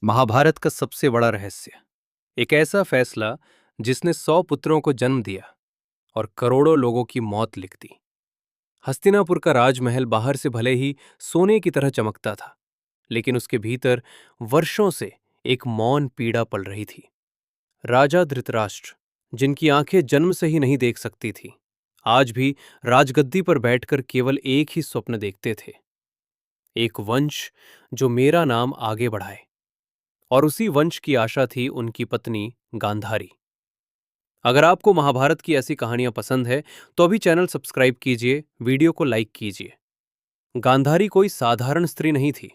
महाभारत का सबसे बड़ा रहस्य, एक ऐसा फैसला जिसने 100 पुत्रों को जन्म दिया और करोड़ों लोगों की मौत लिख दी। हस्तिनापुर का राजमहल बाहर से भले ही सोने की तरह चमकता था, लेकिन उसके भीतर वर्षों से एक मौन पीड़ा पल रही थी। राजा धृतराष्ट्र, जिनकी आंखें जन्म से ही नहीं देख सकती थी, आज भी राजगद्दी पर बैठकर केवल एक ही स्वप्न देखते थे, एक वंश जो मेरा नाम आगे बढ़ाए। और उसी वंश की आशा थी उनकी पत्नी गांधारी। अगर आपको महाभारत की ऐसी कहानियां पसंद है तो अभी चैनल सब्सक्राइब कीजिए, वीडियो को लाइक कीजिए। गांधारी कोई साधारण स्त्री नहीं थी।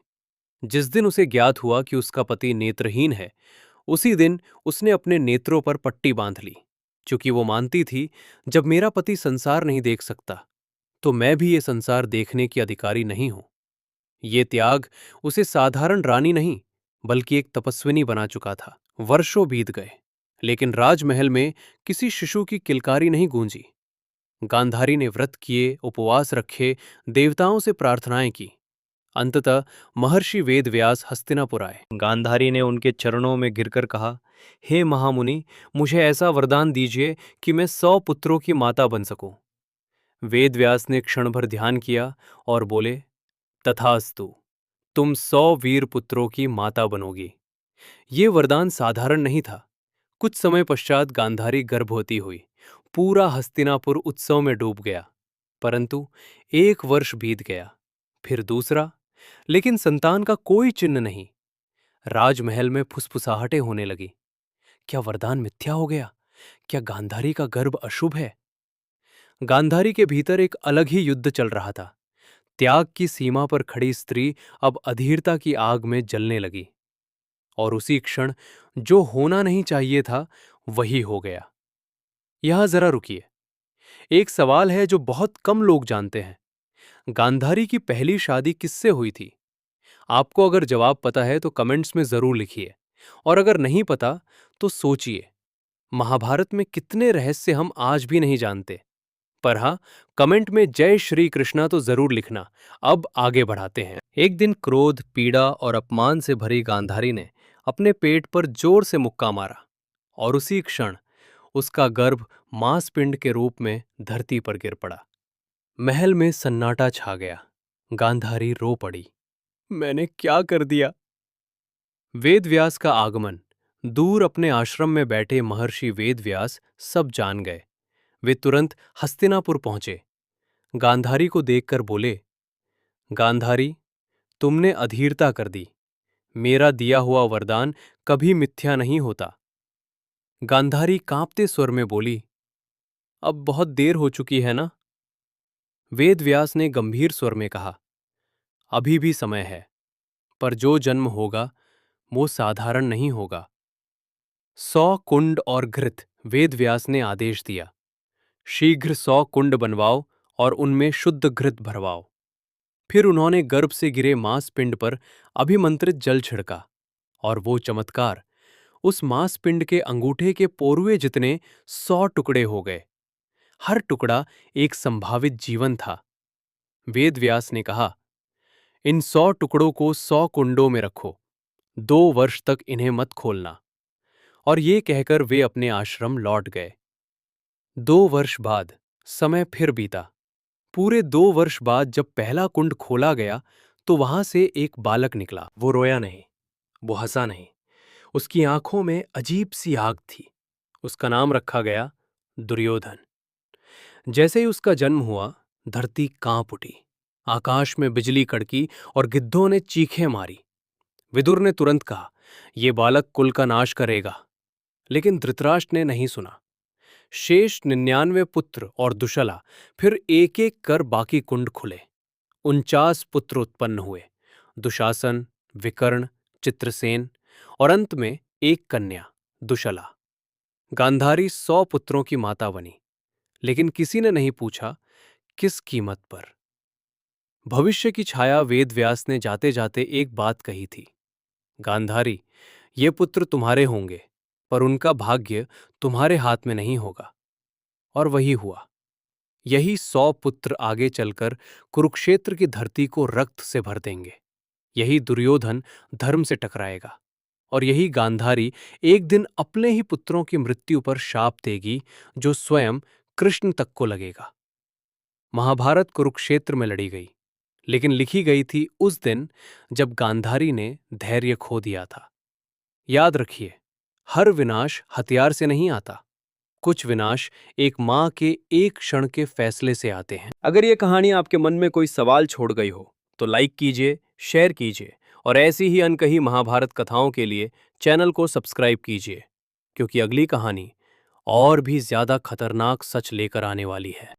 जिस दिन उसे ज्ञात हुआ कि उसका पति नेत्रहीन है, उसी दिन उसने अपने नेत्रों पर पट्टी बांध ली, क्योंकि वो मानती थी, जब मेरा पति संसार नहीं देख सकता तो मैं भी ये संसार देखने की अधिकारी नहीं हूं। ये त्याग उसे साधारण रानी नहीं, बल्कि एक तपस्विनी बना चुका था। वर्षों बीत गए, लेकिन राजमहल में किसी शिशु की किलकारी नहीं गूंजी। गांधारी ने व्रत किए, उपवास रखे, देवताओं से प्रार्थनाएं की। अंततः महर्षि वेदव्यास हस्तिनापुर आए। गांधारी ने उनके चरणों में गिरकर कहा, हे महामुनि, मुझे ऐसा वरदान दीजिए कि मैं 100 पुत्रों की माता बन सकूं। वेदव्यास ने क्षण भर ध्यान किया और बोले, तथास्तु, तुम 100 वीर पुत्रों की माता बनोगी। ये वरदान साधारण नहीं था। कुछ समय पश्चात गांधारी गर्भवती हुई। पूरा हस्तिनापुर उत्सव में डूब गया। परंतु 1 वर्ष बीत गया, फिर दूसरा, लेकिन संतान का कोई चिन्ह नहीं। राजमहल में फुसफुसाहटें होने लगी। क्या वरदान मिथ्या हो गया? क्या गांधारी का गर्भ अशुभ है? गांधारी के भीतर एक अलग ही युद्ध चल रहा था। त्याग की सीमा पर खड़ी स्त्री अब अधीरता की आग में जलने लगी। और उसी क्षण जो होना नहीं चाहिए था, वही हो गया। यहां जरा रुकिए। एक सवाल है जो बहुत कम लोग जानते हैं। गांधारी की पहली शादी किससे हुई थी? आपको अगर जवाब पता है तो कमेंट्स में जरूर लिखिए, और अगर नहीं पता तो सोचिए। महाभारत में कितने रहस्य हम आज भी नहीं जानते। पर हां, कमेंट में जय श्री कृष्णा तो जरूर लिखना। अब आगे बढ़ाते हैं। एक दिन क्रोध, पीड़ा और अपमान से भरी गांधारी ने अपने पेट पर जोर से मुक्का मारा, और उसी क्षण उसका गर्भ मांसपिंड के रूप में धरती पर गिर पड़ा। महल में सन्नाटा छा गया। गांधारी रो पड़ी, मैंने क्या कर दिया? वेदव्यास का आगमन। दूर अपने आश्रम में बैठे महर्षि वेदव्यास सब जान गए। वे तुरंत हस्तिनापुर पहुंचे। गांधारी को देखकर बोले, गांधारी, तुमने अधीरता कर दी। मेरा दिया हुआ वरदान कभी मिथ्या नहीं होता। गांधारी कांपते स्वर में बोली, अब बहुत देर हो चुकी है ना? वेदव्यास ने गंभीर स्वर में कहा, अभी भी समय है, पर जो जन्म होगा वो साधारण नहीं होगा। 100 कुंड और घृत, वेदव्यास ने आदेश दिया। शीघ्र 100 कुंड बनवाओ और उनमें शुद्ध घृत भरवाओ। फिर उन्होंने गर्भ से गिरे मांसपिंड पर अभिमंत्रित जल छिड़का, और वो चमत्कार, उस मांसपिंड के अंगूठे के पोरुए जितने 100 टुकड़े हो गए। हर टुकड़ा एक संभावित जीवन था। वेदव्यास ने कहा, इन 100 टुकड़ों को 100 कुंडों में रखो। 2 वर्ष तक इन्हें मत खोलना। और ये कहकर वे अपने आश्रम लौट गए। 2 वर्ष बाद समय फिर बीता। पूरे 2 वर्ष बाद जब पहला कुंड खोला गया तो वहां से एक बालक निकला। वो रोया नहीं, वो हंसा नहीं। उसकी आंखों में अजीब सी आग थी। उसका नाम रखा गया दुर्योधन। जैसे ही उसका जन्म हुआ, धरती कांप उठी। आकाश में बिजली कड़की और गिद्धों ने चीखें मारी। विदुर ने तुरंत कहा, यह बालक कुल का नाश करेगा। लेकिन धृतराष्ट्र ने नहीं सुना। शेष 99 पुत्र और दुशला, फिर एक एक कर बाकी कुंड खुले। 49 पुत्र उत्पन्न हुए, दुशासन, विकर्ण, चित्रसेन, और अंत में एक कन्या, दुशला। गांधारी 100 पुत्रों की माता बनी, लेकिन किसी ने नहीं पूछा किस कीमत पर। भविष्य की छाया वेदव्यास ने जाते जाते एक बात कही थी, गांधारी, ये पुत्र तुम्हारे होंगे, पर उनका भाग्य तुम्हारे हाथ में नहीं होगा। और वही हुआ। यही 100 पुत्र आगे चलकर कुरुक्षेत्र की धरती को रक्त से भर देंगे। यही दुर्योधन धर्म से टकराएगा। और यही गांधारी एक दिन अपने ही पुत्रों की मृत्यु पर शाप देगी, जो स्वयं कृष्ण तक को लगेगा। महाभारत कुरुक्षेत्र में लड़ी गई, लेकिन लिखी गई थी उस दिन जब गांधारी ने धैर्य खो दिया था। याद रखिए, हर विनाश हथियार से नहीं आता, कुछ विनाश एक मां के एक क्षण के फैसले से आते हैं। अगर ये कहानी आपके मन में कोई सवाल छोड़ गई हो तो लाइक कीजिए, शेयर कीजिए और ऐसी ही अनकही महाभारत कथाओं के लिए चैनल को सब्सक्राइब कीजिए, क्योंकि अगली कहानी और भी ज्यादा खतरनाक सच लेकर आने वाली है।